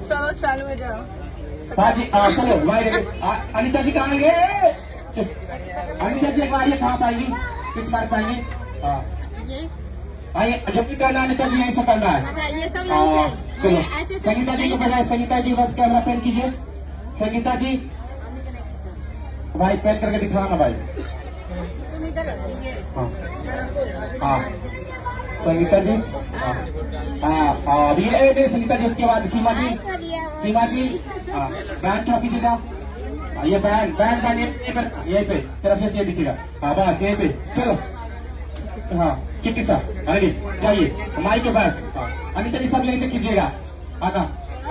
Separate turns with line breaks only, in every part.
चलो चालू हो जाओ।
जी चलो अनिता जी कहाँ गए? अनिता जी एक बार कहाँ पाएंगी? किस बार पाएंगी? आइए जब भी करना अनिता जी यही से करना है।
ये सब
चलो संगीता जी को बजाय संगीता जी बस कैमरा पेन कीजिए। संगीता जी भाई पेन करके दिखाना भाई। हाँ संगीता जी हाँ ये संगीता जी। उसके बाद सीमा जी बैंड क्या कीजिएगा? ये बैंड यही पे तरफ से ये दिखेगा। हाँ बस यही पे चलो। हाँ किट्टी सर अरे जाइए माइक के पास। अनिता जी सब यही से कीजिएगा। आका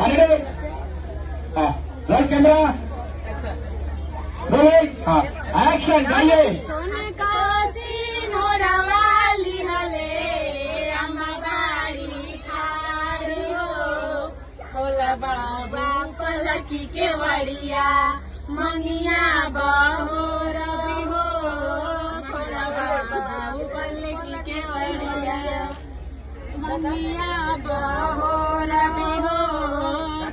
अरे हाँ रोल कैमरा रोलिंग। हाँ एक्शन जाइए।
सोने का सिनोरा वाली हले अम्माबाड़ी खाड़ हो खोला बाबा पलकी के वड़िया मनिया बहोर हो खोला बाबा पलकी के वड़िया मनिया बहोर हो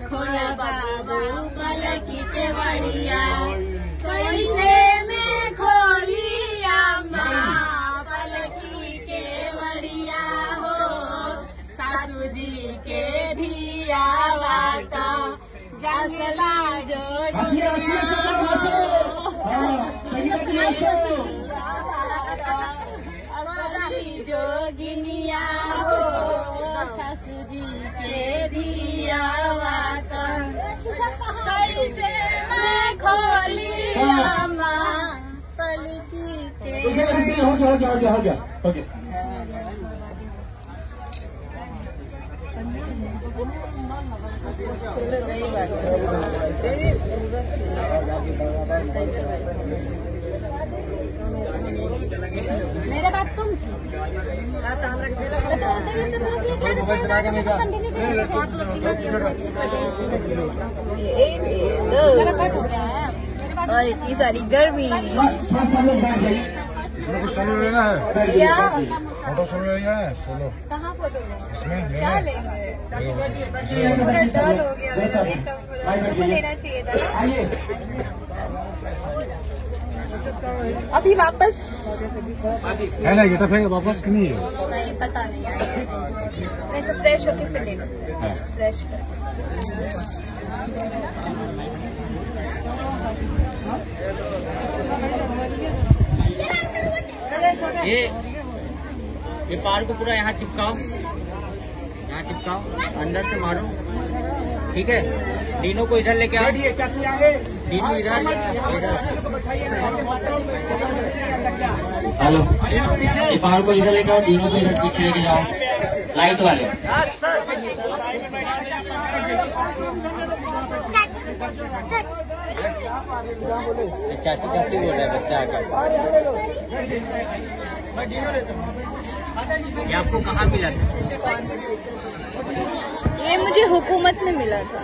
खोला बाबा पलकी के वड़िया कैसे में खोलिया माँ पलकी के वड़िया हो सासू जी के धिया वाता जसला जो जोगिनिया हो सासू जी के धिया वाता कैसे मैं खोलिया माँ पलकी के।
हो गया।
मेरे बात तुम और इतनी सारी गर्मी।
इसमें कुछ सोलो लेना है
क्या?
फोटो सोलो लेना है। सोलो
कहाँ फोटो लेंगे?
इसमें
क्या लेंगे? पूरा डल हो गया मेरा एकदम पूरा। सबको लेना चाहिए था ना। अभी वापस
है ना गेटअप है वापस कि नहीं है?
नहीं पता नहीं यार। नहीं तो फ्रेश होके फिर लेना। फ्रेश कर
ये पार को पूरा यहाँ चिपकाओ अंदर से मारो। ठीक है तीनों को इधर लेके आओ। तीनों इधर हेलो ये पार को इधर लेके आओ। तीनों को इधर पीछे लेके जाओ। लाइट वाले चाची बोल रहा है बच्चा आकर। ये आपको कहाँ मिला था?
ये मुझे हुकूमत में मिला था।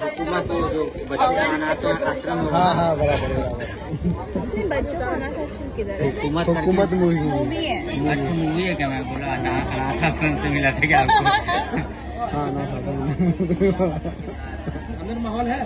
हुकूमत जो बच्चे का अनाथ आश्रम।
हाँ बराबर।
बच्चों का अनाथ आश्रम किधर है?
हुकूमत मूवी
है।
अच्छा मूवी है क्या? मैं बोला अनाथ आश्रम से मिला था क्या आपको?
हाँ अंदर माहौल है।